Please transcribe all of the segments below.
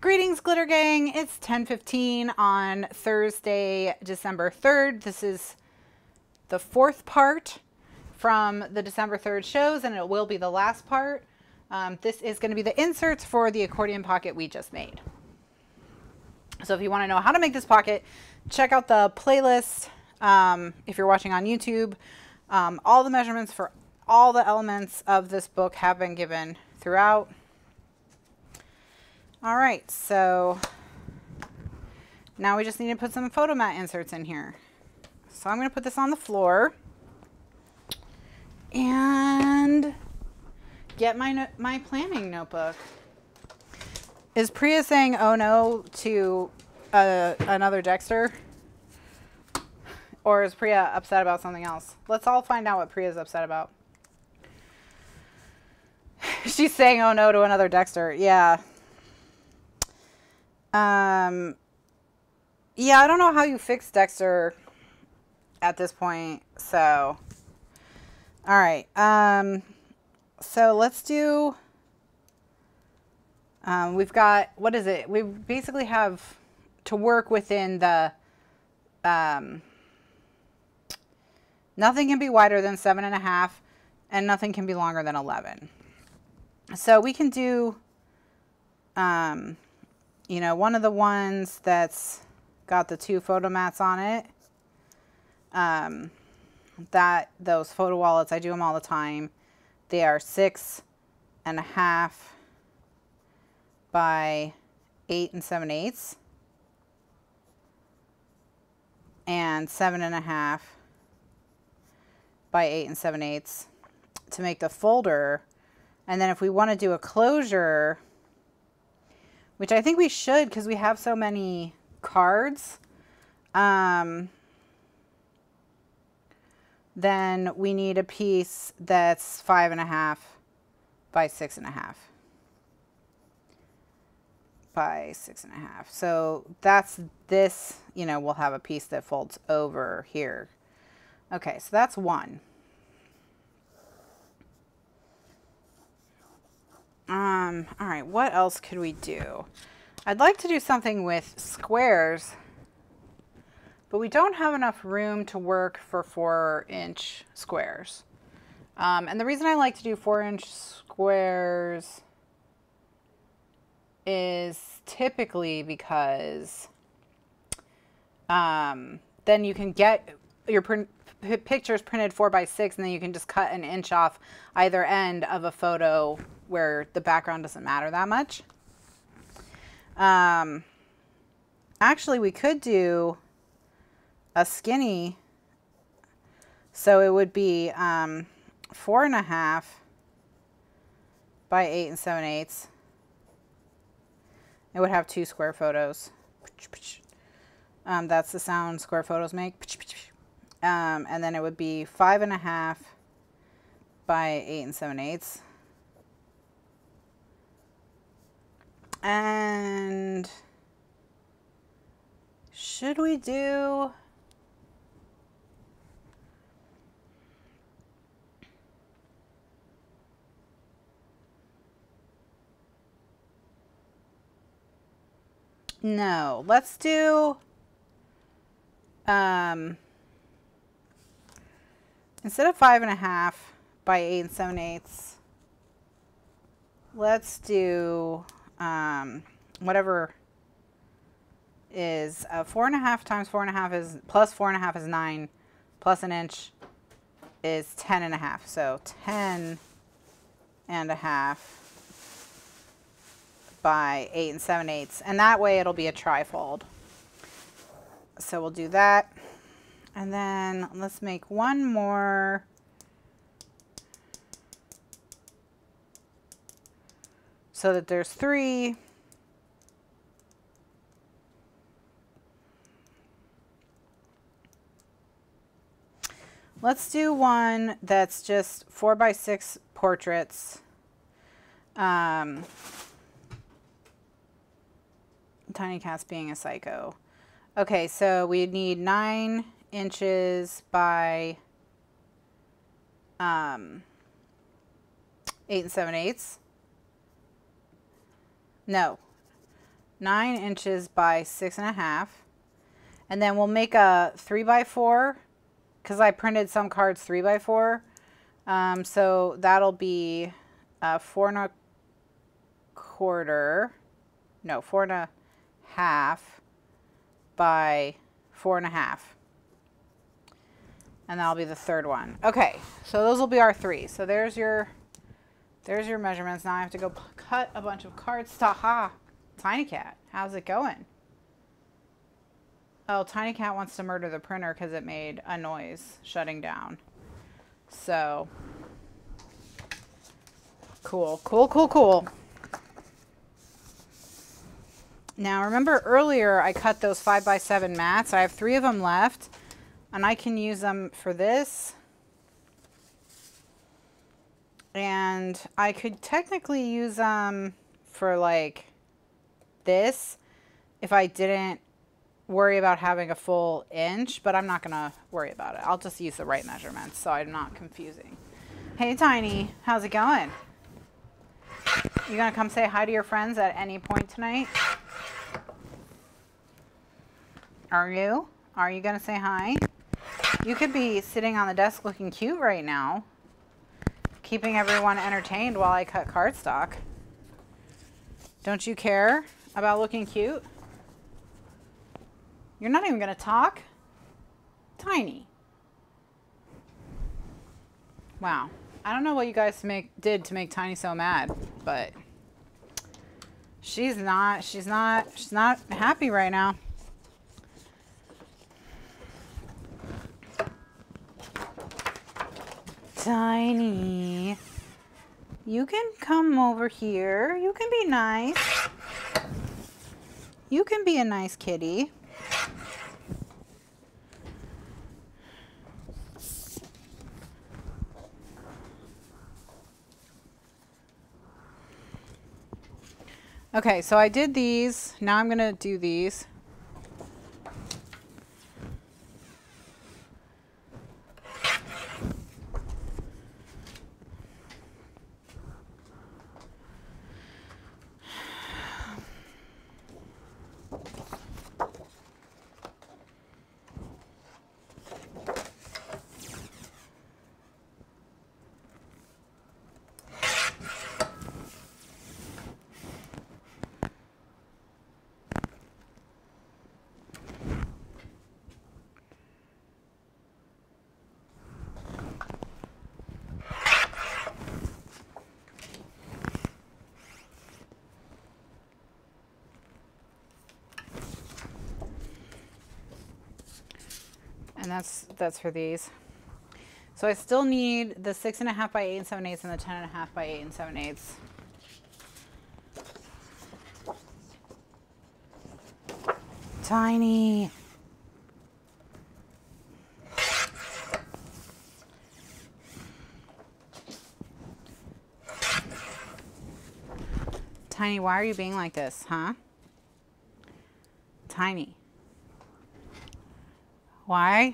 Greetings, Glitter Gang. It's 10:15 on Thursday, December 3rd. This is the fourth part from the December 3rd shows, and it will be the last part. This is going to be the inserts for the accordion pocket we just made. So if you want to know how to make this pocket, check out the playlist. If you're watching on YouTube, all the measurements for all the elements of this book have been given throughout. All right, so now we just need to put some photo mat inserts in here. So I'm going to put this on the floor and get my planning notebook. Is Priya saying oh no to another Dexter? Or is Priya upset about something else? Let's all find out what Priya's upset about. She's saying oh no to another Dexter. Yeah. Yeah, I don't know how you fix Dexter at this point. So, all right. So let's do, we've got, what is it? We basically have to work within the, nothing can be wider than 7.5 and nothing can be longer than 11. So we can do, you know, one of the ones that's got the 2 photo mats on it, those photo wallets, I do them all the time. They are 6.5 by 8 7/8 and 7.5 by 8 7/8 to make the folder. And then if we want to do a closure, which I think we should because we have so many cards, then we need a piece that's 5.5 by 6.5 by 6.5. So that's this, you know, we'll have a piece that folds over here. Okay, so that's one. All right, what else could we do? I'd like to do something with squares, but we don't have enough room to work for 4-inch squares. And the reason I like to do 4-inch squares is typically because then you can get your pictures printed 4x6, and then you can just cut an inch off either end of a photo where the background doesn't matter that much. Actually, we could do a skinny, so it would be 4.5 by 8 7/8. It would have 2 square photos. That's the sound square photos make. And then it would be 5.5 by 8 7/8. And should we do no, let's do instead of 5.5 by 8 7/8, let's do whatever is 4.5 times 4.5 is plus 4.5 is 9, plus an inch is 10.5. So 10.5 by 8 7/8, and that way it'll be a trifold. So we'll do that, and then let's make one more. So that there's 3. Let's do one that's just 4x6 portraits. Tiny Cat's being a psycho. Okay, so we need 9 inches by 8 7/8. No, 9 inches by 6.5. And then we'll make a 3x4 because I printed some cards 3x4. So that'll be 4.25, no, 4.5 by 4.5. And that'll be the third one. Okay, so those will be our 3. So there's your measurements. Now I have to go cut a bunch of cardstock. Ha! Tiny Cat, how's it going? Oh, Tiny Cat wants to murder the printer because it made a noise shutting down. So, cool, cool, cool, cool. Now remember earlier I cut those 5x7 mats. I have 3 of them left and I can use them for this. And I could technically use them for like this if I didn't worry about having a full inch, but I'm not gonna worry about it. I'll just use the right measurements so I'm not confusing. Hey Tiny, how's it going? You gonna come say hi to your friends at any point tonight? Are you? Are you gonna say hi? You could be sitting on the desk looking cute right now, keeping everyone entertained while I cut cardstock. Don't you care about looking cute? You're not even gonna talk? Tiny. Wow. I don't know what you guys did to make Tiny so mad, but she's not happy right now. Tiny, you can come over here. You can be nice. You can be a nice kitty. Okay, so I did these. Now I'm gonna do these. And that's for these. So I still need the 6.5 by 8 7/8 and the 10.5 by 8 7/8. Tiny. Tiny, why are you being like this, huh? Tiny. Why?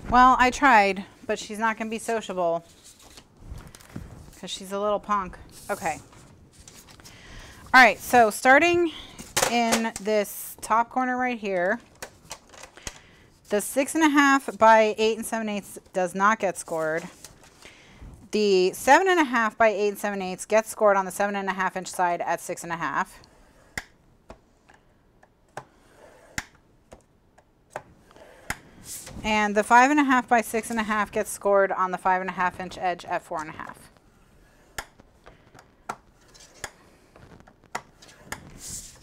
Well, I tried, but she's not going to be sociable because she's a little punk. Okay. All right, so starting in this top corner right here, the 6.5 by 8 7/8 does not get scored. The 7.5 by 8 7/8 gets scored on the 7.5 inch side at 6.5. And the 5.5 by 6.5 gets scored on the 5.5 inch edge at 4.5.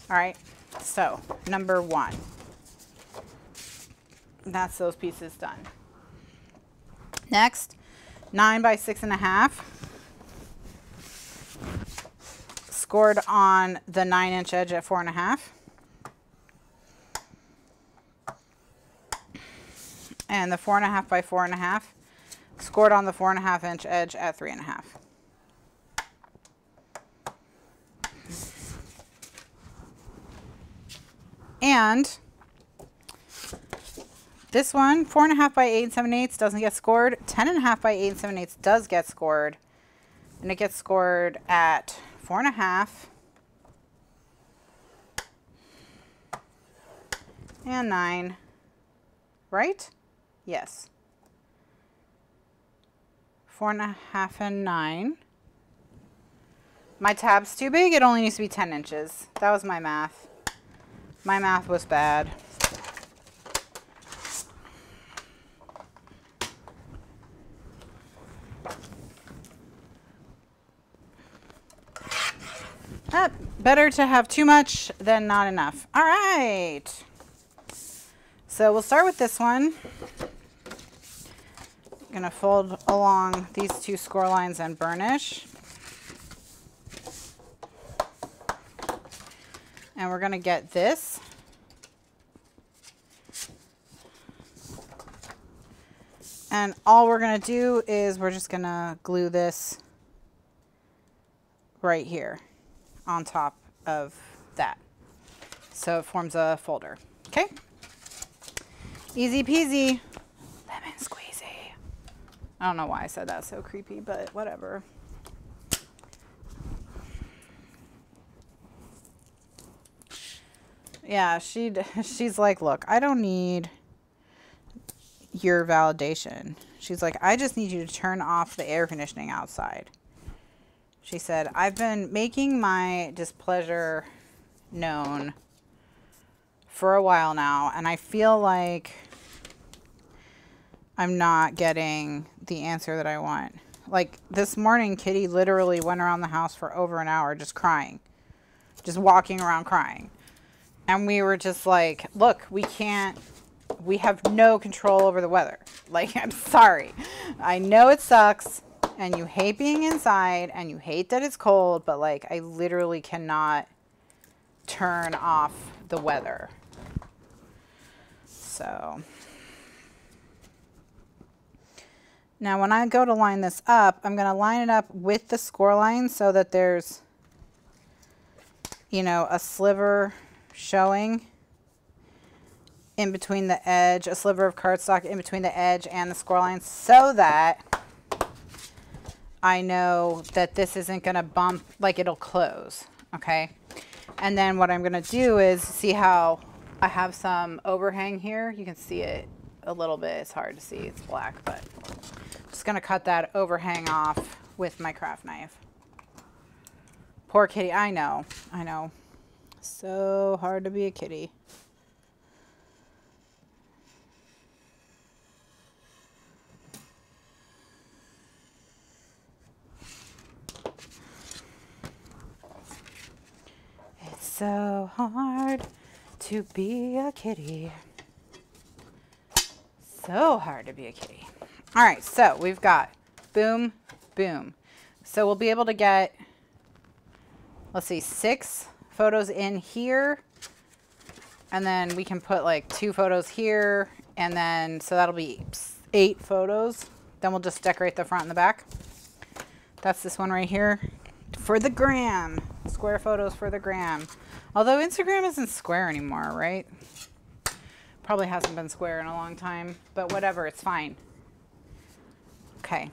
All right, so number 1. That's those pieces done. Next, 9 by 6.5 scored on the 9 inch edge at 4.5. And the 4.5 by 4.5 scored on the 4.5 inch edge at 3.5. And this one, 4.5 by 8 7/8 doesn't get scored. 10.5 by 8 7/8 does get scored. And it gets scored at 4.5 and 9, right? Yes. 4.5 and 9. My tab's too big. It only needs to be 10 inches. That was my math. My math was bad. Better to have too much than not enough. All right. So we'll start with this one. I'm going to fold along these two score lines and burnish. And we're going to get this. And all we're going to do is we're just going to glue this right here on top of that. So it forms a folder. Okay? Easy peasy. Lemon squeezy. I don't know why I said that so creepy, but whatever. Yeah, she's like, look, I don't need your validation. She's like, I just need you to turn off the air conditioning outside. She said, I've been making my displeasure known for a while now, and I feel like I'm not getting the answer that I want. Like this morning, Kitty literally went around the house for over an hour just crying, just walking around crying. And we were just like, look, we have no control over the weather. Like, I'm sorry. I know it sucks. And you hate being inside, and you hate that it's cold, but like I literally cannot turn off the weather. So now when I go to line this up, I'm going to line it up with the score line so that there's, you know, a sliver showing in between the edge, a sliver of cardstock in between the edge and the score line, so that I know that this isn't going to bump, like it'll close, okay? And then what I'm going to do is, see how I have some overhang here? You can see it a little bit. It's hard to see. It's black, but I'm just going to cut that overhang off with my craft knife. Poor kitty. I know. I know. So hard to be a kitty. So hard to be a kitty. So hard to be a kitty. All right, so we've got boom, boom. So we'll be able to get, let's see, 6 photos in here. And then we can put like 2 photos here. And then, so that'll be 8 photos. Then we'll just decorate the front and the back. That's this one right here. For the gram. Square photos for the gram. Although Instagram isn't square anymore, right? Probably hasn't been square in a long time, but whatever, it's fine. Okay.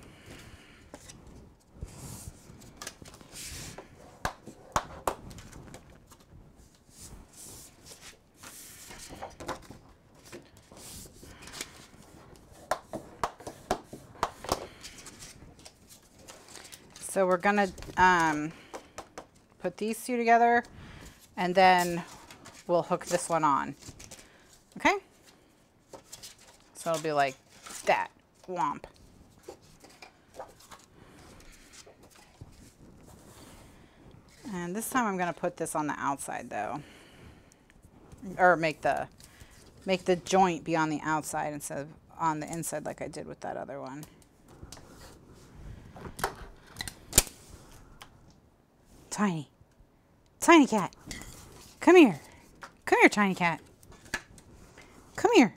So we're gonna put these 2 together, and then we'll hook this one on. Okay? So it'll be like that. Womp. And this time I'm going to put this on the outside though. Or make the joint be on the outside instead of on the inside like I did with that other one. Tiny. Tiny cat. Come here. Come here, tiny cat. Come here.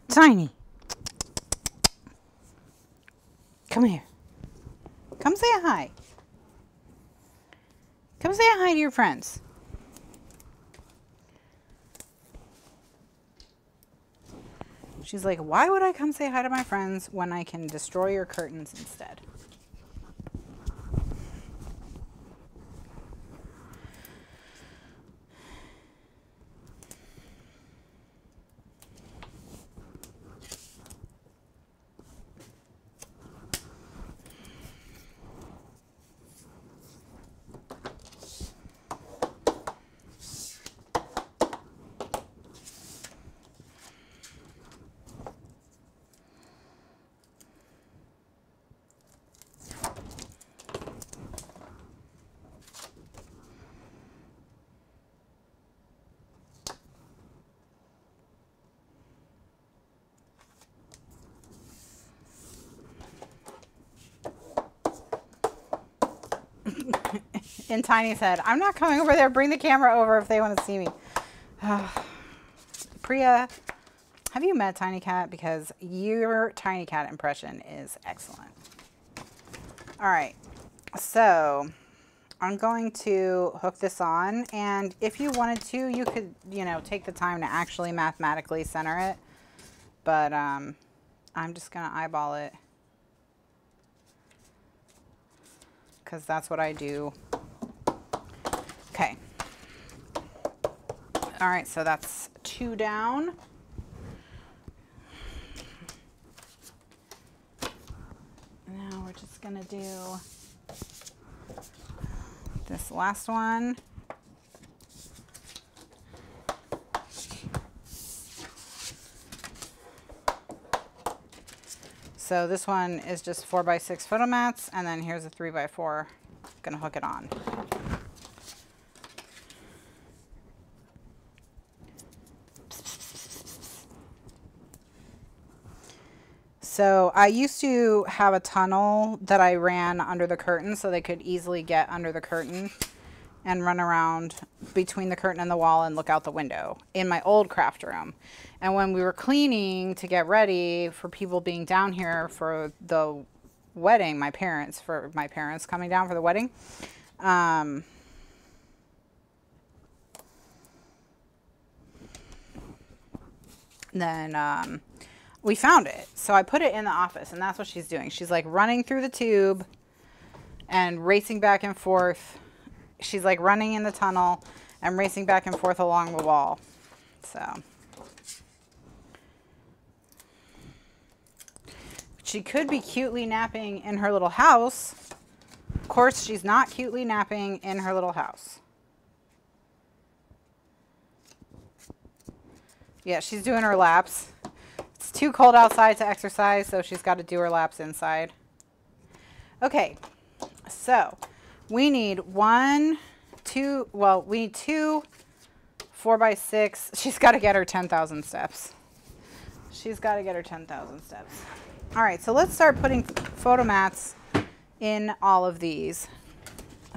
Tiny. Come here. Come say hi. Come say hi to your friends. She's like, why would I come say hi to my friends when I can destroy your curtains instead? And Tiny said, I'm not coming over there. Bring the camera over if they want to see me. Priya, have you met Tiny Cat? Because your Tiny Cat impression is excellent. All right. So I'm going to hook this on. And if you wanted to, you could, you know, take the time to actually mathematically center it. But I'm just going to eyeball it, because that's what I do. Okay. All right, so that's 2 down. Now we're just gonna do this last one. So this one is just 4x6 photo mats, and then here's a 3x4. Gonna hook it on. So I used to have a tunnel that I ran under the curtain so they could easily get under the curtain and run around between the curtain and the wall and look out the window in my old craft room. And when we were cleaning to get ready for people being down here for the wedding, my parents coming down for the wedding, then we found it. So I put it in the office, and that's what she's doing. She's like running through the tube and racing back and forth. She's like running in the tunnel and racing back and forth along the wall. So she could be cutely napping in her little house. Of course, she's not cutely napping in her little house. Yeah, she's doing her laps. It's too cold outside to exercise, so she's got to do her laps inside. Okay, so we need two 4x6. She's got to get her 10,000 steps. She's got to get her 10,000 steps. All right, so let's start putting photo mats in all of these.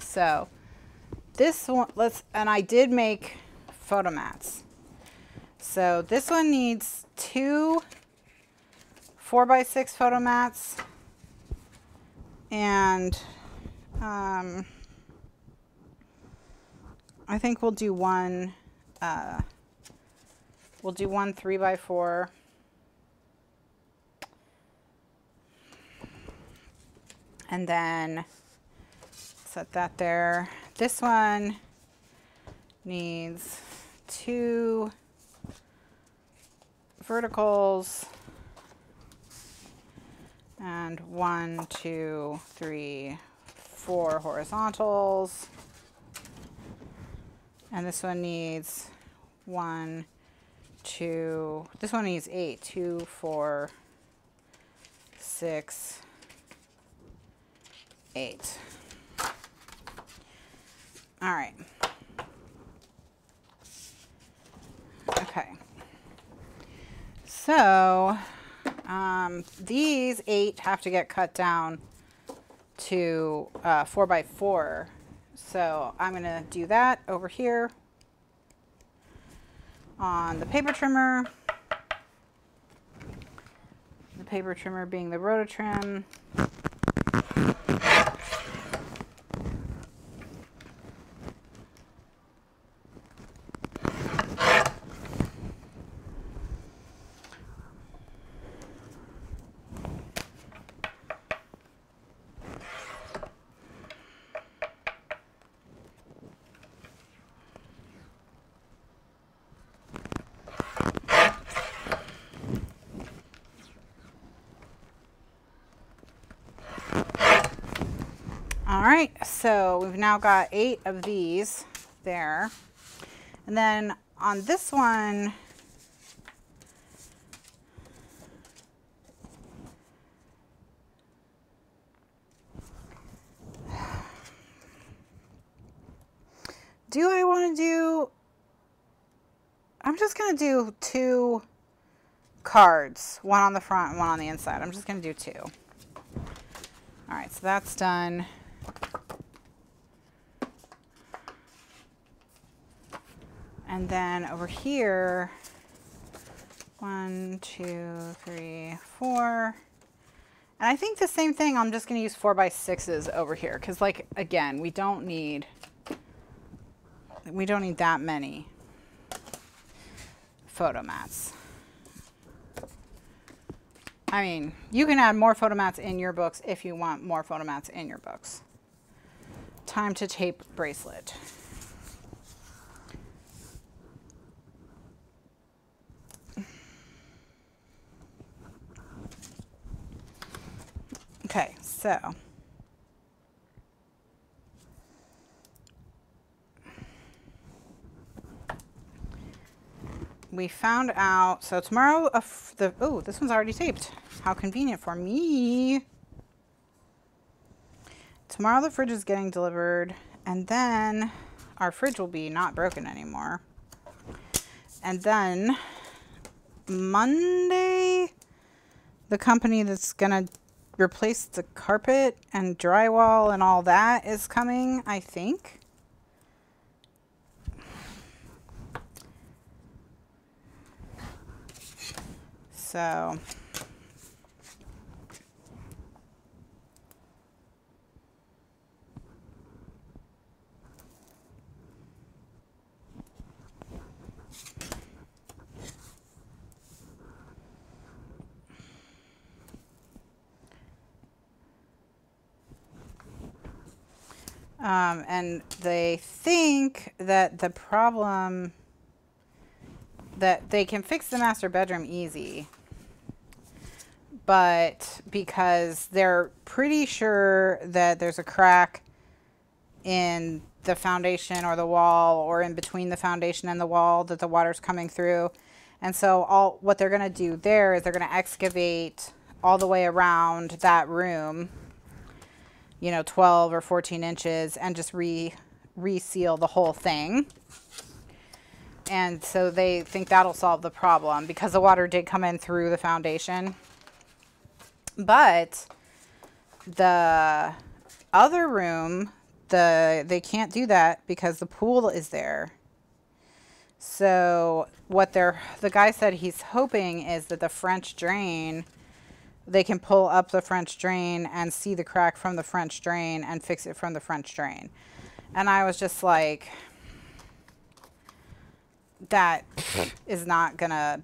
So this one, and I did make photo mats. So this one needs 2 4x6 photo mats, and I think we'll do one 3x4. And then set that there. This one needs 2 verticals and 1, 2, 3, 4 horizontals. And this one needs 1, 2, this one needs 8, 2, 4, 6, 8. All right. Okay. So these 8 have to get cut down to 4x4. So I'm going to do that over here on the paper trimmer. The paper trimmer being the Rototrim. right, so we've now got 8 of these there. And then on this one, do I want to do, I'm just going to do 2 cards, one on the front and one on the inside. I'm just going to do 2. All right, so that's done. And then over here, 1, 2, 3, 4. And I think the same thing, I'm just going to use 4x6s over here. Because, like, again, we don't need that many photo mats. I mean, you can add more photo mats in your books if you want more photo mats in your books. Time to tape bracelet. Okay, so we found out, so tomorrow, oh, this one's already taped. How convenient for me. Tomorrow the fridge is getting delivered, and then our fridge will be not broken anymore. And then Monday, the company that's gonna replace the carpet and drywall and all that is coming, I think. So and they think that the problem, that they can fix the master bedroom easy, but because they're pretty sure that there's a crack in the foundation or the wall, or in between the foundation and the wall, that the water's coming through. And so what they're going to do there is they're going to excavate all the way around that room, you know, 12 or 14 inches, and just reseal the whole thing. And so they think that'll solve the problem, because the water did come in through the foundation. But the other room, they can't do that because the pool is there. So what the guy said he's hoping is that the French drain, they can pull up the French drain and see the crack from the French drain and fix it from the French drain. And I was just like, that is not gonna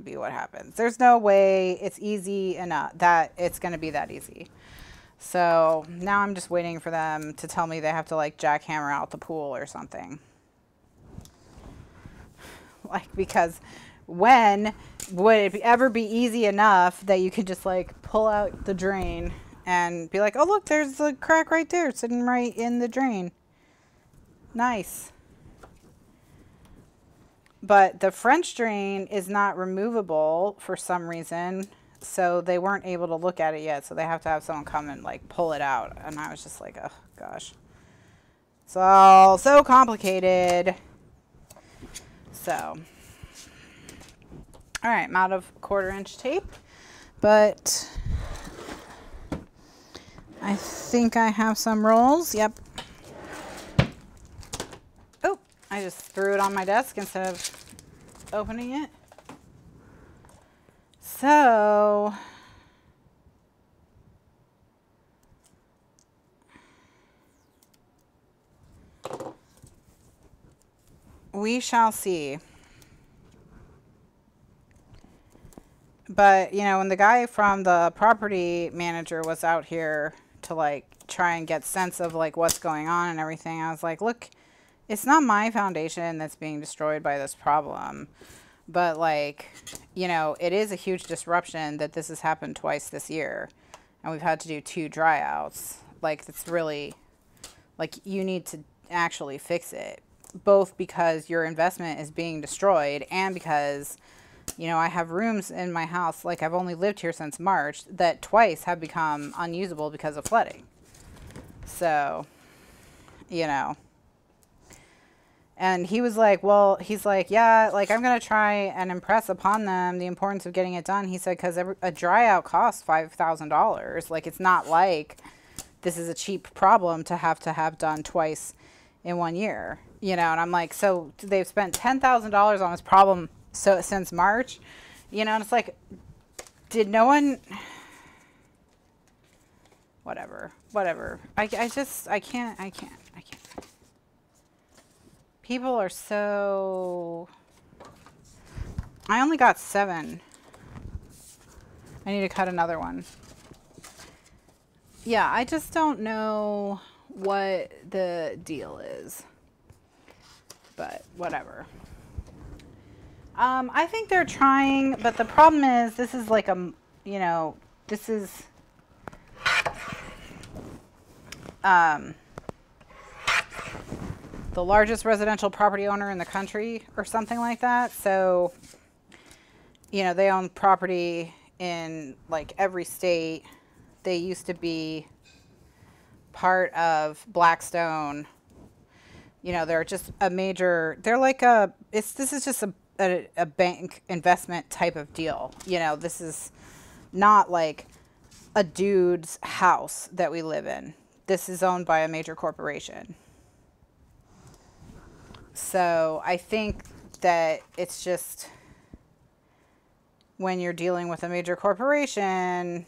be what happens. There's no way it's easy enough that it's gonna be that easy. So now I'm just waiting for them to tell me they have to like jackhammer out the pool or something. Like, because when would it ever be easy enough that you could just like pull out the drain and be like, oh look, there's a crack right there sitting right in the drain. Nice. But the French drain is not removable for some reason, so they weren't able to look at it yet, so they have to have someone come and like pull it out. And I was just like, oh gosh, it's all so complicated. So all right, I'm out of 1/4 inch tape, but I think I have some rolls. Yep. Oh, I just threw it on my desk instead of opening it. So we shall see. But, you know, when the guy from the property manager was out here to like try and get sense of like what's going on and everything, I was like, look, it's not my foundation that's being destroyed by this problem, but like, you know, it is a huge disruption that this has happened twice this year. and we've had to do 2 dry outs. Like, it's really, like, you need to actually fix it, both because your investment is being destroyed and because, you know, I have rooms in my house, like, I've only lived here since March, that twice have become unusable because of flooding. So, you know. And he was like, well, he's like, yeah, like, I'm going to try and impress upon them the importance of getting it done. He said, because a dry out costs $5,000. Like, it's not like this is a cheap problem to have done twice in 1 year, you know. And I'm like, so they've spent $10,000 on this problem since March, you know. And it's like, did no one, whatever. I can't. People are so, I only got 7. I need to cut another one. Yeah, I just don't know what the deal is, but whatever. I think they're trying, but the problem is this is like a, you know, this is, the largest residential property owner in the country or something like that. So, you know, they own property in like every state. They used to be part of Blackstone. You know, they're just a major, they're like this is just a bank investment type of deal. You know, this is not like a dude's house that we live in. This is owned by a major corporation. So I think that it's just, when you're dealing with a major corporation,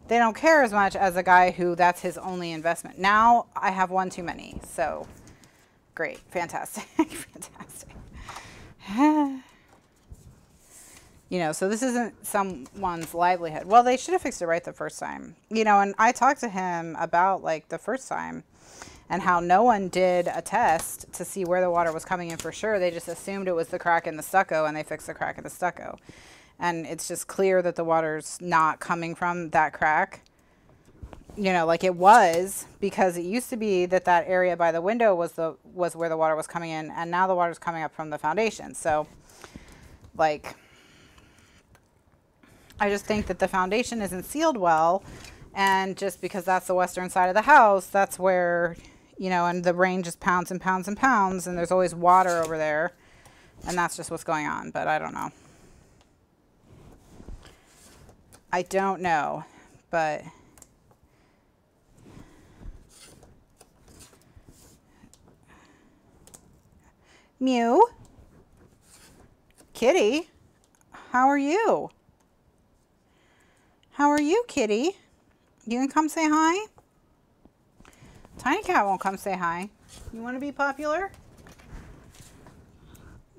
they don't care as much as a guy who that's his only investment. Now I have one too many. So great. Fantastic. Fantastic. You know, so this isn't someone's livelihood. Well, they should have fixed it right the first time. You know, and I talked to him about like the first time and how no one did a test to see where the water was coming in for sure. They just assumed it was the crack in the stucco, and they fixed the crack in the stucco. And it's just clear that the water's not coming from that crack. You know, like it was, because it used to be that that area by the window was where the water was coming in, and now the water's coming up from the foundation. So, like, I just think that the foundation isn't sealed well, and just because that's the western side of the house, that's where, you know, and the rain just pounds and pounds and pounds, and there's always water over there, and that's just what's going on. But I don't know. I don't know, but Mew, Kitty, how are you? How are you, Kitty? You can come say hi? Tiny Cat won't come say hi. You want to be popular?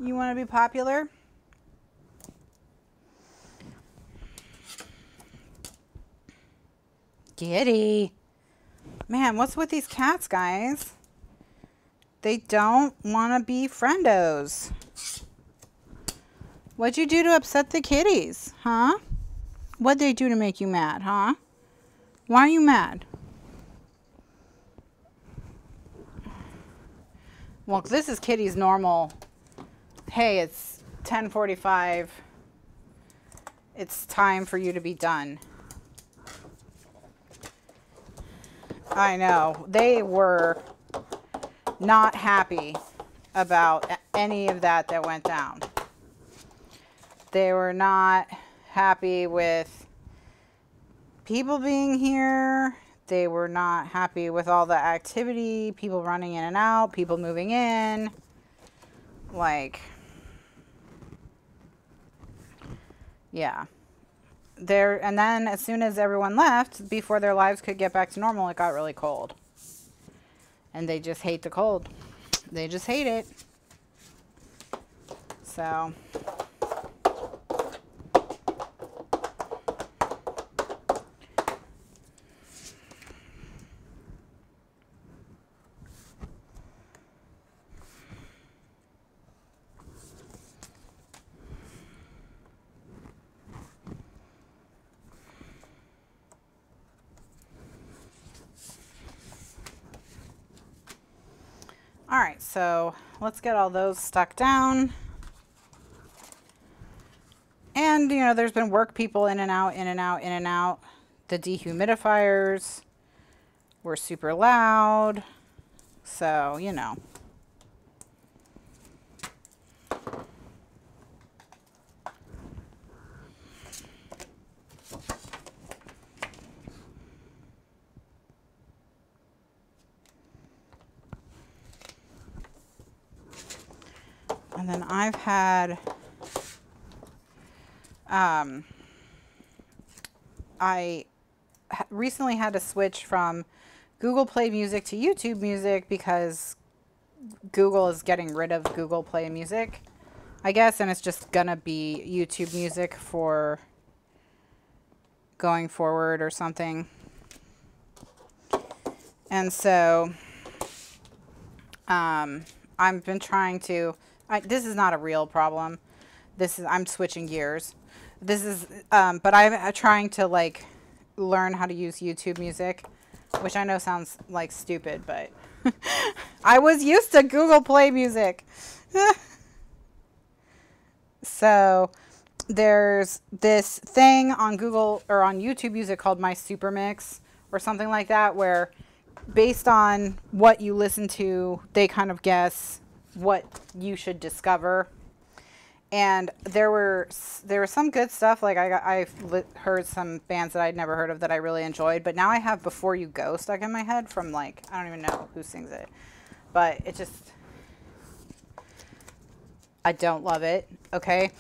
You want to be popular? Kitty. Man, what's with these cats, guys? They don't want to be friendos. What'd you do to upset the kitties, huh? What'd they do to make you mad, huh? Why are you mad? Well, this is Kitty's normal. Hey, it's 10:45. It's time for you to be done. I know. They were not happy about any of that went down. They were not happy with people being here. They were not happy with all the activity, people running in and out, people moving in. Like, yeah. And then as soon as everyone left, before their lives could get back to normal, it got really cold. And they just hate the cold. They just hate it. So All right, so let's get all those stuck down. And, you know, there's been work people in and out, in and out, in and out. The dehumidifiers were super loud. So, you know. And then I've had, I recently had to switch from Google Play Music to YouTube Music because Google is getting rid of Google Play Music, I guess, and it's just gonna be YouTube Music for going forward or something. And so I've been trying to, this is not a real problem. This is, I'm switching gears. This is, but I'm trying to like learn how to use YouTube Music, which I know sounds like stupid, but I was used to Google Play Music. So there's this thing on Google or on YouTube Music called My Super Mix or something like that, where based on what you listen to, they kind of guess what you should discover. And there was some good stuff. Like I've heard some bands that I'd never heard of that I really enjoyed, but now I have Before You Go stuck in my head from like, I don't even know who sings it, but it just, I don't love it. Okay.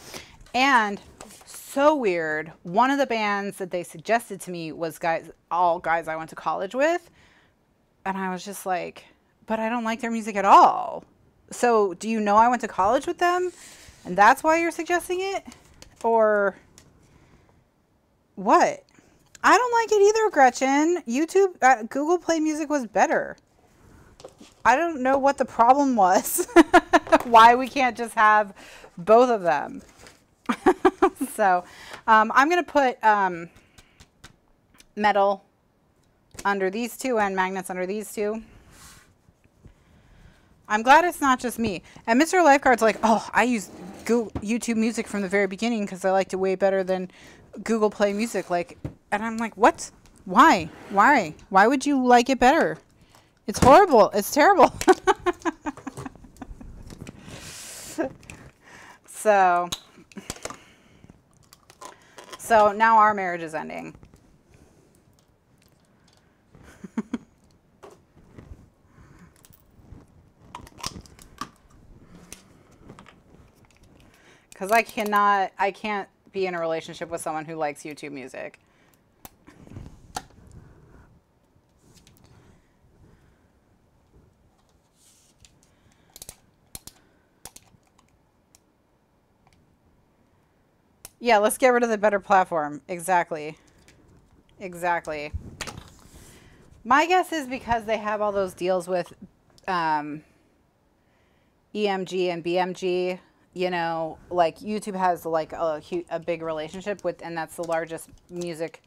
And so weird. One of the bands that they suggested to me was all guys I went to college with. And I was just like, but I don't like their music at all. So do you know I went to college with them? And that's why you're suggesting it? Or what? I don't like it either, Gretchen. YouTube, Google Play Music was better. I don't know what the problem was. Why we can't just have both of them. So I'm going to put metal under these two and magnets under these two. I'm glad it's not just me. And Mr. Lifeguard's like, oh, I use YouTube Music from the very beginning because I liked it way better than Google Play Music. Like, and I'm like, what? Why? Why? Why would you like it better? It's horrible. It's terrible. So now our marriage is ending. Because I can't be in a relationship with someone who likes YouTube Music. Yeah, let's get rid of the better platform. Exactly. Exactly. My guess is because they have all those deals with EMG and BMG. You know, like YouTube has like a big relationship with, and that's the largest music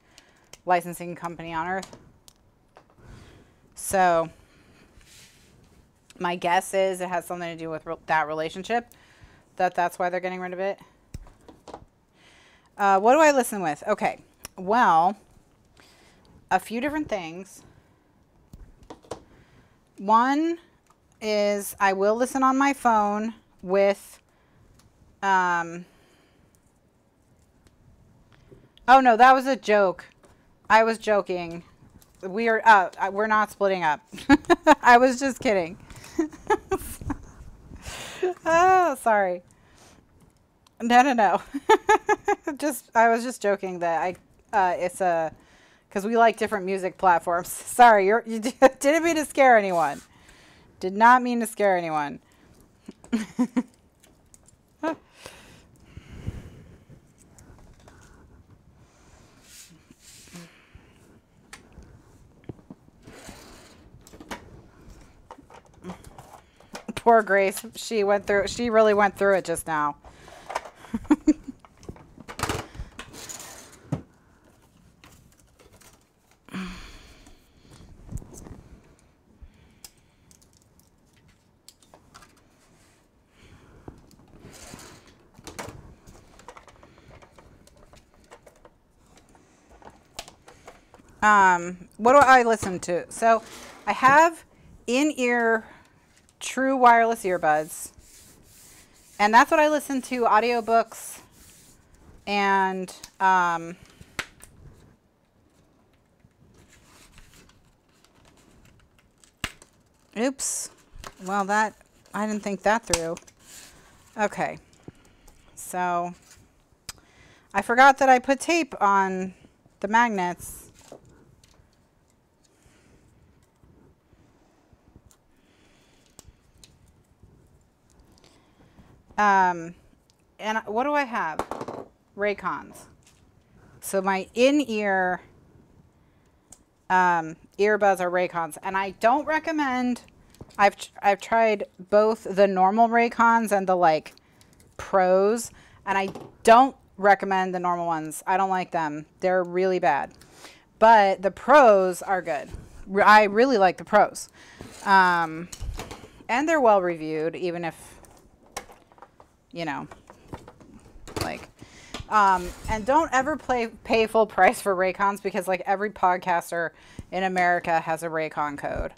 licensing company on earth. So my guess is it has something to do with that relationship, that's why they're getting rid of it. What do I listen with? Okay, well, a few different things. One is I will listen on my phone with, oh no, that was a joke. I was joking. We're not splitting up. I was just kidding. Oh, sorry. No. I was just joking that it's because we like different music platforms. Sorry, you didn't mean to scare anyone. Did not mean to scare anyone. Poor Grace. She really went through it just now. What do I listen to? So I have in-ear true wireless earbuds, and that's what I listen to, audiobooks and oops. Well, I didn't think that through. Okay. So I forgot that I put tape on the magnets. And what do I have? Raycons. So my in-ear earbuds are Raycons, and I don't recommend. I've tried both the normal Raycons and the like pros, and I don't recommend the normal ones. I don't like them. They're really bad. But the pros are good. I really like the pros. And they're well reviewed, even if, you know, like, and don't ever pay full price for Raycons, because like every podcaster in America has a Raycon code.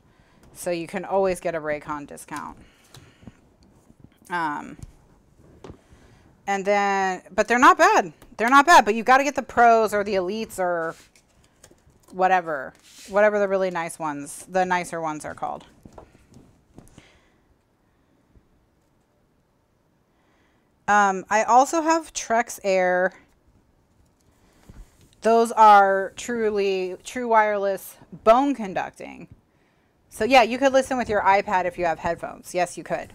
So you can always get a Raycon discount. And then, but they're not bad. They're not bad, but you got to get the pros or the elites or whatever the really nice ones, the nicer ones are called. I also have Trex Air. Those are true wireless bone conducting. So yeah, you could listen with your iPad if you have headphones. Yes, you could.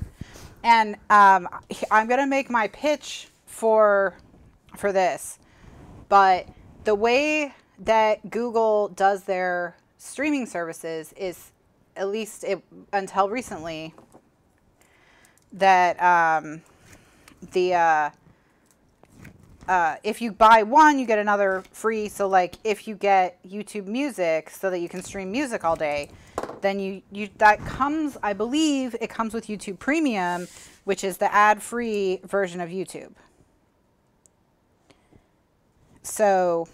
And I'm going to make my pitch for this. But the way that Google does their streaming services is, at least until recently, that if you buy one, you get another free. So like if you get YouTube Music so that you can stream music all day, then that comes, I believe it comes with YouTube Premium, which is the ad-free version of YouTube. So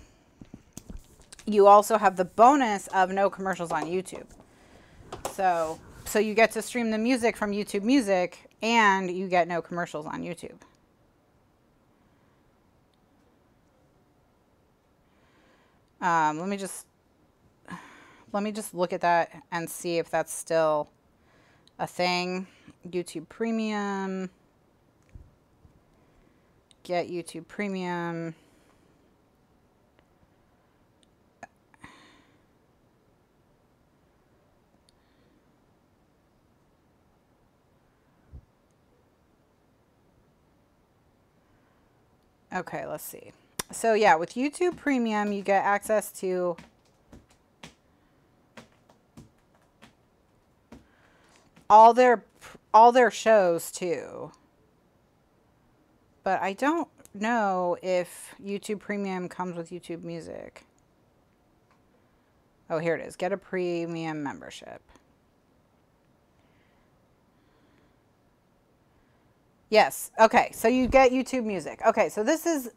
you also have the bonus of no commercials on YouTube. So you get to stream the music from YouTube Music, and you get no commercials on YouTube. Let me just look at that and see if that's still a thing. YouTube Premium. Get YouTube Premium. Okay, let's see. So yeah, with YouTube Premium, you get access to all their shows too. But I don't know if YouTube Premium comes with YouTube Music. Oh, here it is. Get a premium membership. Yes. Okay. So you get YouTube Music. Okay. So this is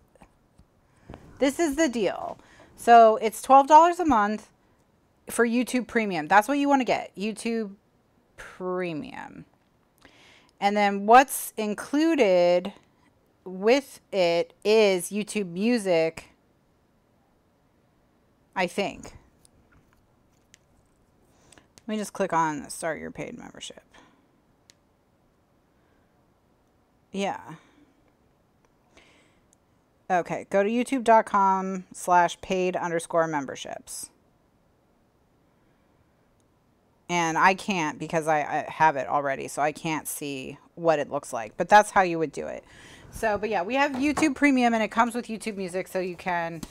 the deal. So it's $12 a month for YouTube Premium. That's what you want to get. YouTube Premium. And then what's included with it is YouTube Music, I think. Let me just click on start your paid membership. Yeah. Okay, go to youtube.com/paid_memberships. And I can't, because I have it already, so I can't see what it looks like. But that's how you would do it. So, but yeah, we have YouTube Premium, and it comes with YouTube Music, so you can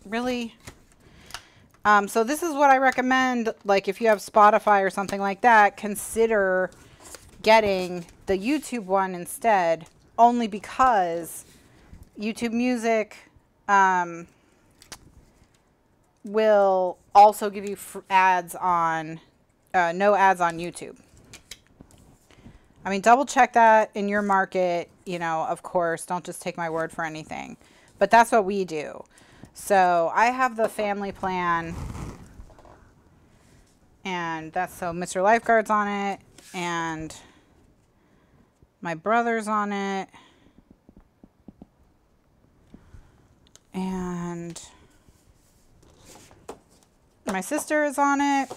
really... so this is what I recommend, like if you have Spotify or something like that, consider getting the YouTube one instead, only because YouTube Music will also give you ads on, no ads on YouTube. I mean, double check that in your market, you know, of course, don't just take my word for anything, but that's what we do. So I have the family plan, and that's so Mr. Lifeguard's on it, and my brother's on it, and my sister is on it,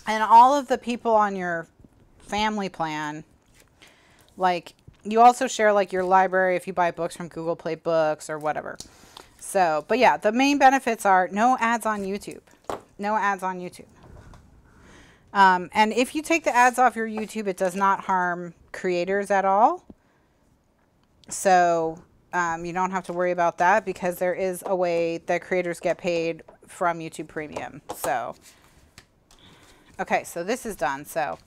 and all of the people on your family plan, like, you also share like your library if you buy books from Google Play Books or whatever. So, but yeah, the main benefits are no ads on YouTube. No ads on YouTube. And if you take the ads off your YouTube, it does not harm creators at all. So you don't have to worry about that, because there is a way that creators get paid from YouTube Premium. So, okay, so this is done. So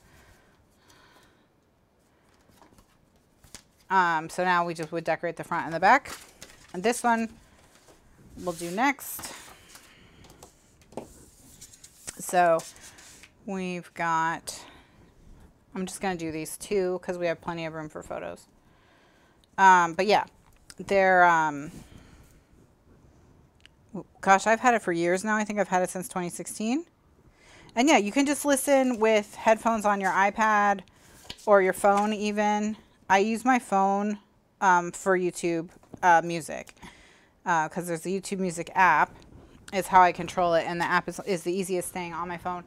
now we just would decorate the front and the back. And this one we'll do next. So we've got, I'm just going to do these two because we have plenty of room for photos. But yeah, they're, gosh, I've had it for years now. I think I've had it since 2016. And yeah, you can just listen with headphones on your iPad or your phone even. I use my phone for YouTube music because there's the YouTube Music app is how I control it, and the app is the easiest thing on my phone.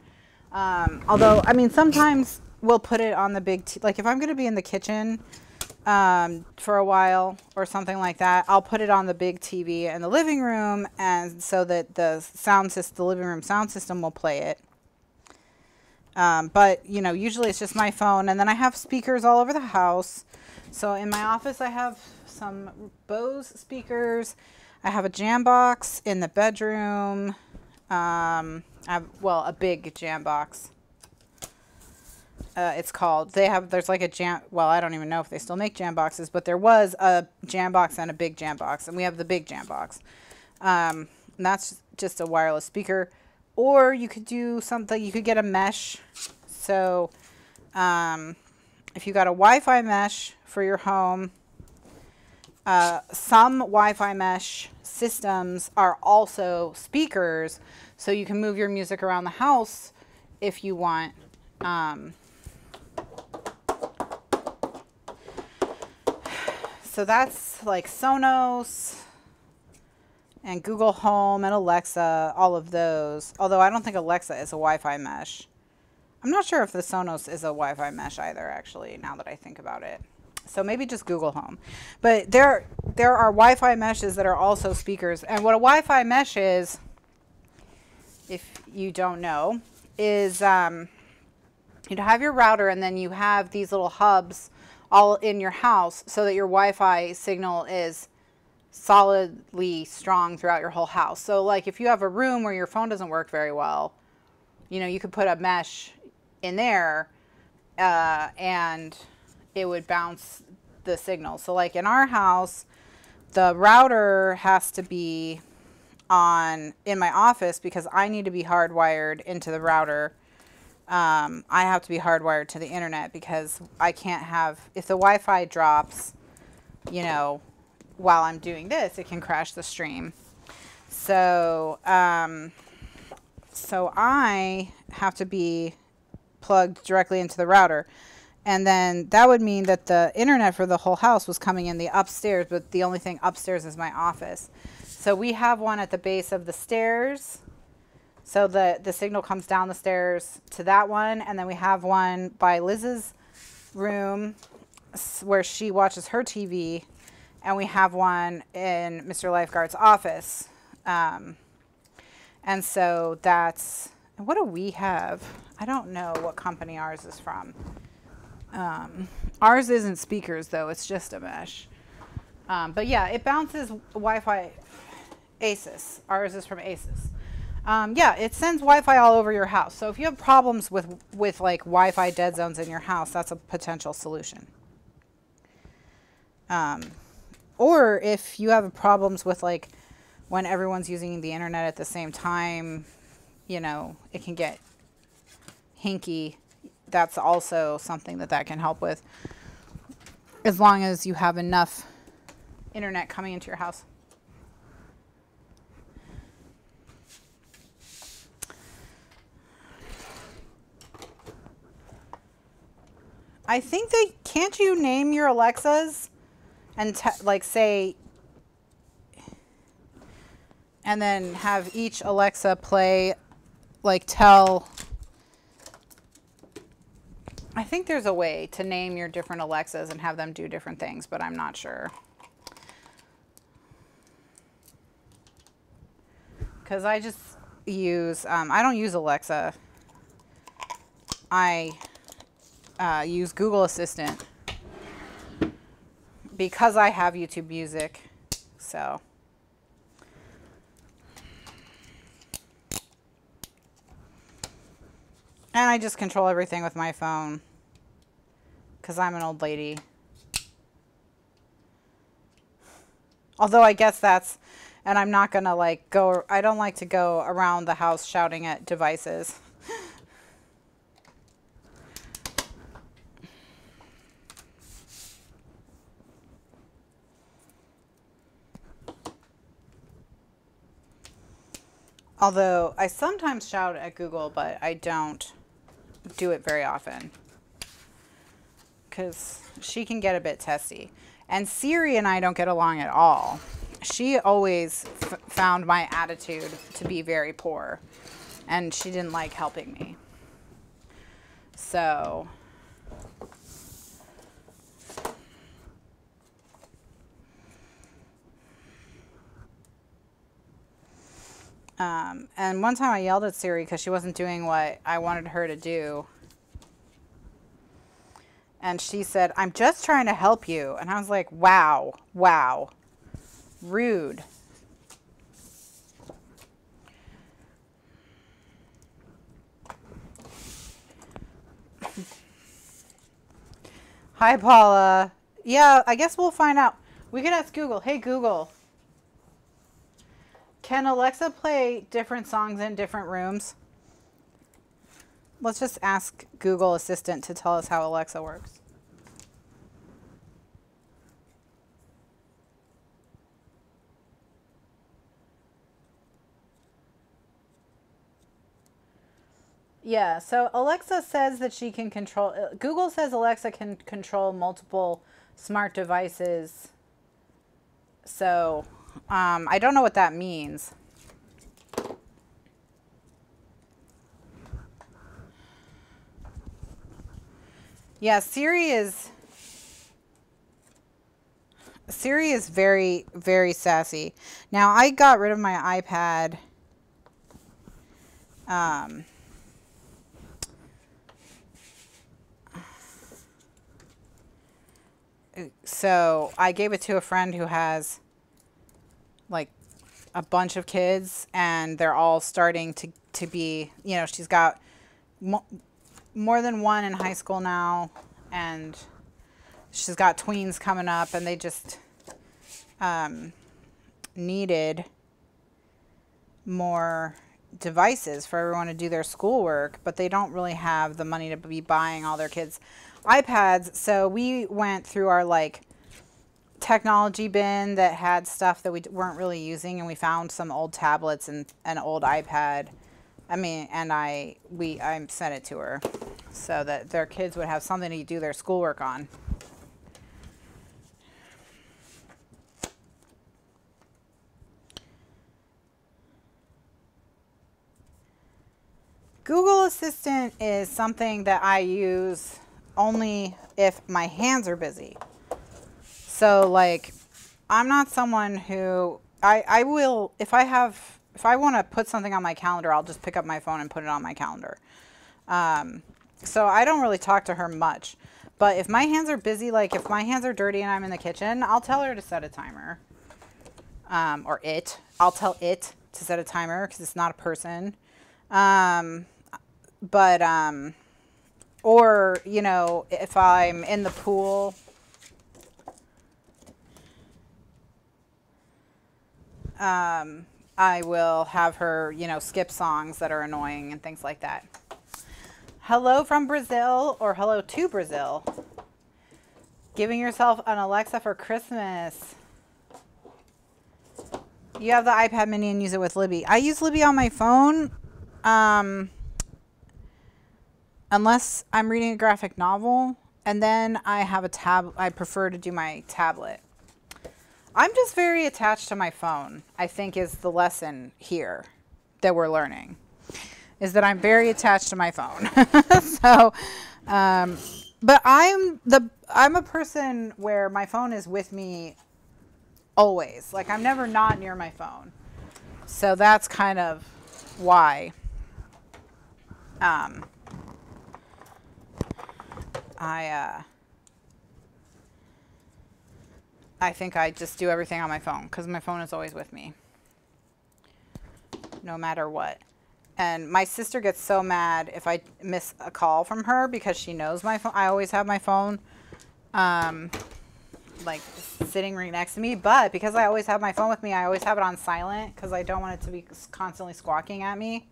Although, I mean, sometimes we'll put it on the big, like if I'm going to be in the kitchen for a while or something like that, I'll put it on the big TV in the living room, and so that the living room sound system will play it. But, you know, usually it's just my phone, and then I have speakers all over the house. So in my office, I have some Bose speakers. I have a jam box in the bedroom. I have, well, a big jam box. It's called, there's like a jam, well, I don't even know if they still make jam boxes, but there was a jam box and a big jam box, and we have the big jam box. And that's just a wireless speaker. Or you could do something, you could get a mesh. So if you got a Wi-Fi mesh for your home, some Wi-Fi mesh systems are also speakers, so you can move your music around the house if you want. So that's like Sonos and Google Home and Alexa, all of those. Although I don't think Alexa is a Wi-Fi mesh. I'm not sure if the Sonos is a Wi-Fi mesh either, actually, now that I think about it. So maybe just Google Home. But there are Wi-Fi meshes that are also speakers. And what a Wi-Fi mesh is, if you don't know, is you'd have your router, and then you have these little hubs all in your house so that your Wi-Fi signal is solidly strong throughout your whole house. So like if you have a room where your phone doesn't work very well, you know, you could put a mesh in there and it would bounce the signal. So like in our house, the router has to be on in my office because I need to be hardwired into the router. I have to be hardwired to the internet because I can't have, if the Wi-Fi drops, you know, while I'm doing this, it can crash the stream. So, so I have to be plugged directly into the router. And then that would mean that the internet for the whole house was coming in the upstairs, but the only thing upstairs is my office. So we have one at the base of the stairs. So the signal comes down the stairs to that one. And then we have one by Liz's room where she watches her TV. And we have one in Mr. Lifeguard's office. And so that's, what do we have? I don't know what company ours is from. Ours isn't speakers though, it's just a mesh. But yeah, it bounces Wi-Fi Asus. Ours is from Asus. Yeah, it sends Wi-Fi all over your house. So if you have problems with like Wi-Fi dead zones in your house, that's a potential solution. Or if you have problems with like when everyone's using the internet at the same time, you know, it can get hinky. That's also something that can help with, as long as you have enough internet coming into your house. I think can't you name your Alexas and like say, and then have each Alexa play, like tell, I think there's a way to name your different Alexas and have them do different things, but I'm not sure. Because I just use, I don't use Alexa. I use Google Assistant because I have YouTube Music. So. And I just control everything with my phone because I'm an old lady. Although I guess that's, and I'm not going to like go, I don't like to go around the house shouting at devices. Although I sometimes shout at Google, but I don't do it very often because she can get a bit testy. And Siri and I don't get along at all. She always found my attitude to be very poor, and she didn't like helping me. So and one time I yelled at Siri because she wasn't doing what I wanted her to do. And she said, "I'm just trying to help you." And I was like, wow, wow, rude. Hi, Paula. Yeah, I guess we'll find out. We could ask Google. Hey, Google. Can Alexa play different songs in different rooms? Let's just ask Google Assistant to tell us how Alexa works. Yeah, so Alexa says that she can control, Google says Alexa can control multiple smart devices. So I don't know what that means. Yeah, Siri is very, very sassy. Now, I got rid of my iPad. So I gave it to a friend who has like a bunch of kids, and they're all starting to be, you know, she's got more than one in high school now, and she's got tweens coming up, and they just needed more devices for everyone to do their schoolwork, but they don't really have the money to be buying all their kids iPads. So we went through our like technology bin that had stuff that we weren't really using, and we found some old tablets and an old iPad. I mean, and I sent it to her so that their kids would have something to do their schoolwork on. Google Assistant is something that I want only if my hands are busy. So like, I'm not someone who, I will, if I want to put something on my calendar, I'll just pick up my phone and put it on my calendar. So I don't really talk to her much. But if my hands are busy, like if my hands are dirty and I'm in the kitchen, I'll tell her to set a timer. I'll tell it to set a timer because it's not a person. Or, you know, if I'm in the pool, I will have her, you know, skip songs that are annoying and things like that. Hello from Brazil, or hello to Brazil. Giving yourself an Alexa for Christmas. You have the iPad mini and use it with Libby. I use Libby on my phone. Unless I'm reading a graphic novel, and then I have a tab. I prefer to do my tablet. I'm just very attached to my phone, I think is the lesson here that we're learning, is that I'm very attached to my phone. So, but I'm a person where my phone is with me always. Like I'm never not near my phone. So that's kind of why I think I just do everything on my phone because my phone is always with me, no matter what. And my sister gets so mad if I miss a call from her because she knows my phone. I always have my phone, like sitting right next to me. But because I always have my phone with me, I always have it on silent because I don't want it to be constantly squawking at me.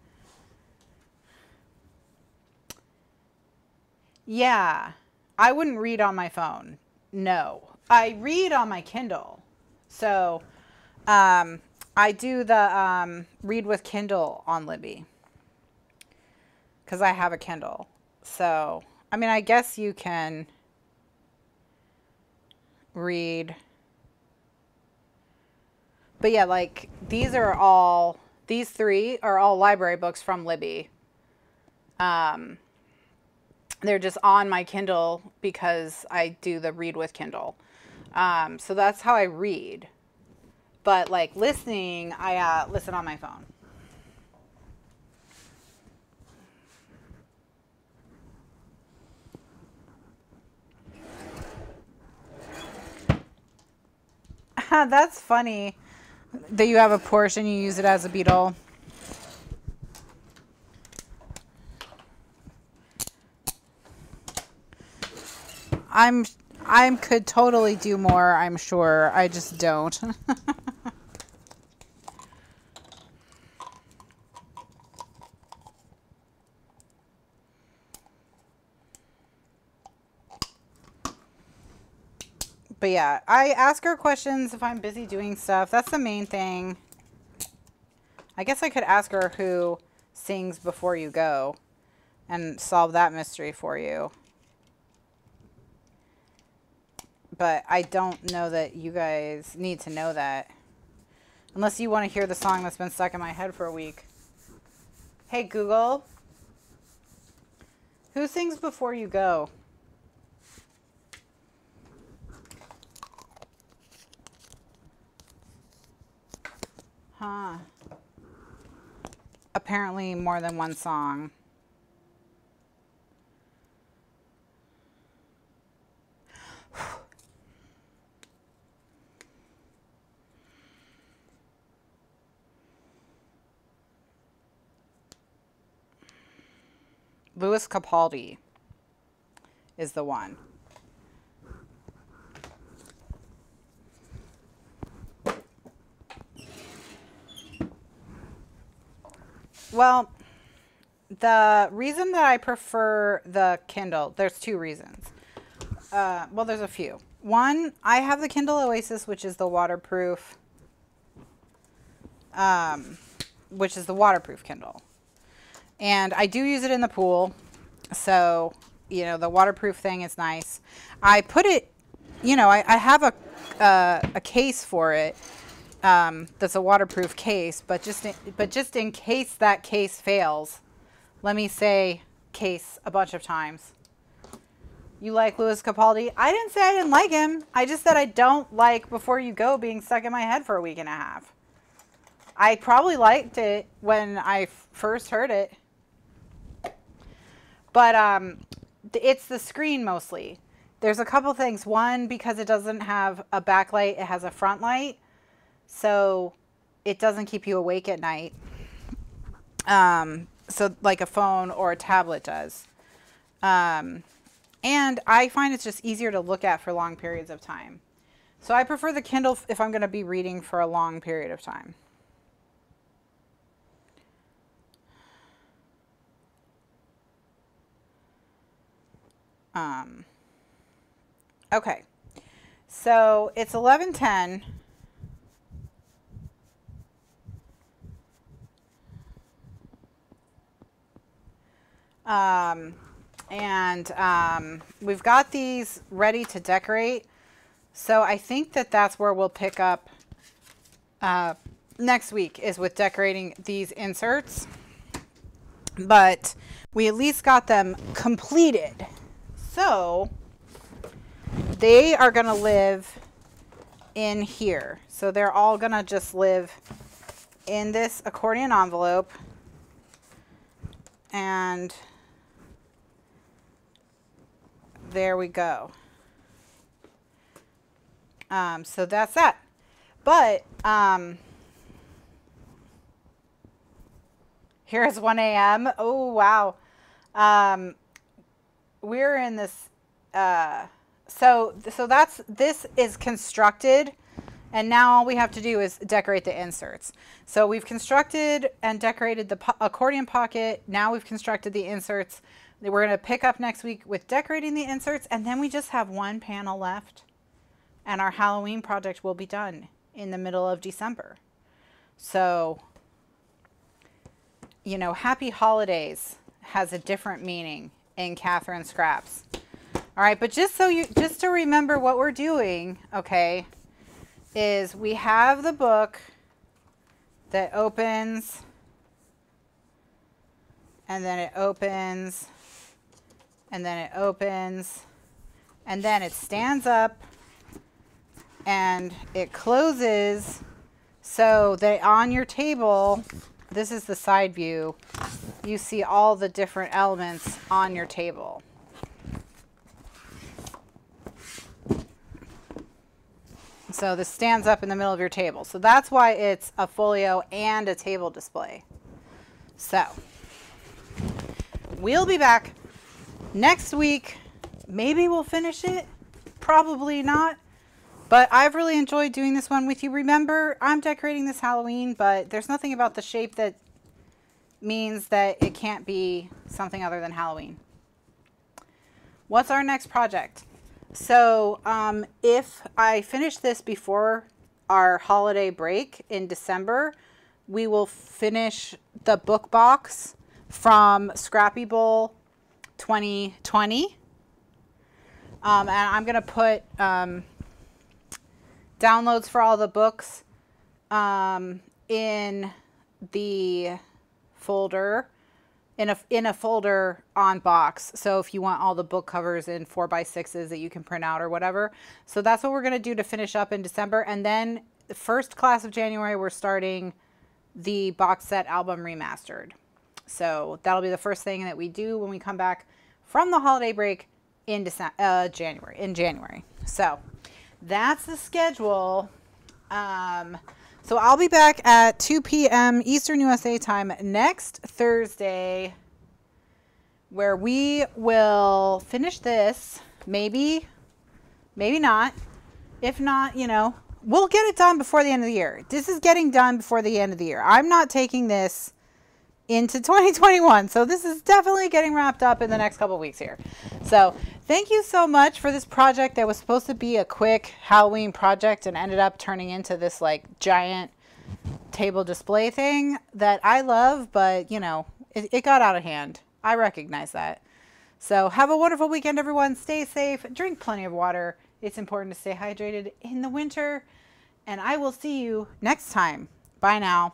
Yeah, I wouldn't read on my phone. No. I read on my Kindle. So I do the read with Kindle on Libby because I have a Kindle. So, I mean, I guess you can read. But yeah, like these three are all library books from Libby. They're just on my Kindle because I do the read with Kindle. So that's how I read. But like listening, I listen on my phone. That's funny that you have a Porsche and you use it as a Beetle. I could totally do more, I'm sure. I just don't. But yeah, I ask her questions if I'm busy doing stuff. That's the main thing. I guess I could ask her who sings Before You Go and solve that mystery for you. But I don't know that you guys need to know that. Unless you want to hear the song that's been stuck in my head for a week. Hey, Google. Who sings Before You Go? Huh. Apparently more than one song. Lewis Capaldi is the one. Well, the reason that I prefer the Kindle, there's two reasons. Well, there's a few. One, I have the Kindle Oasis, which is the waterproof, Kindle. And I do use it in the pool. So, you know, the waterproof thing is nice. I put it, you know, I have a case for it. That's a waterproof case, but just in case that case fails, let me say case a bunch of times. You like Lewis Capaldi? I didn't say I didn't like him. I just said I don't like Before You Go being stuck in my head for a week and a half. I probably liked it when I first heard it. But it's the screen mostly. There's a couple things. One, because it doesn't have a backlight, it has a front light. So it doesn't keep you awake at night. So like a phone or a tablet does. And I find it's just easier to look at for long periods of time. So I prefer the Kindle if I'm going to be reading for a long period of time. Okay. So it's 11:10. We've got these ready to decorate. So I think that that's where we'll pick up next week, is with decorating these inserts. But we at least got them completed. So they are going to live in here. So they're all going to just live in this accordion envelope. And there we go. So that's that. But here's 1 a.m. Oh, wow. We're in this. So this is constructed, and now all we have to do is decorate the inserts. So we've constructed and decorated the accordion pocket. Now we've constructed the inserts. We're going to pick up next week with decorating the inserts, and then we just have one panel left, and our Halloween project will be done in the middle of December. So, you know, Happy Holidays has a different meaning in Kathryn Scraps. All right, but just to remember what we're doing, okay, is we have the book that opens, and then it opens, and then it opens, and then it stands up and it closes, so that on your table, this is the side view, you see all the different elements on your table. So this stands up in the middle of your table. So that's why it's a folio and a table display. So we'll be back next week. Maybe we'll finish it. Probably not. But I've really enjoyed doing this one with you. Remember, I'm decorating this Halloween, but there's nothing about the shape that means that it can't be something other than Halloween. What's our next project? So if I finish this before our holiday break in December, we will finish the book box from Scrappy Bowl 2020. And I'm going to put downloads for all the books in the folder, in a folder on box. So if you want all the book covers in 4x6s that you can print out or whatever. So that's what we're going to do to finish up in December. And then the first class of January, we're starting the box set album remastered. So that'll be the first thing that we do when we come back from the holiday break in January. So that's the schedule. So I'll be back at 2 p.m. Eastern USA time next Thursday, where we will finish this. Maybe not. If not, you know, we'll get it done before the end of the year. This is getting done before the end of the year. I'm not taking this into 2021. So this is definitely getting wrapped up in the next couple of weeks here. So thank you so much for this project that was supposed to be a quick Halloween project and ended up turning into this like giant table display thing that I love, but you know, it got out of hand. I recognize that. So have a wonderful weekend, everyone. Stay safe, drink plenty of water. It's important to stay hydrated in the winter, and I will see you next time. Bye now.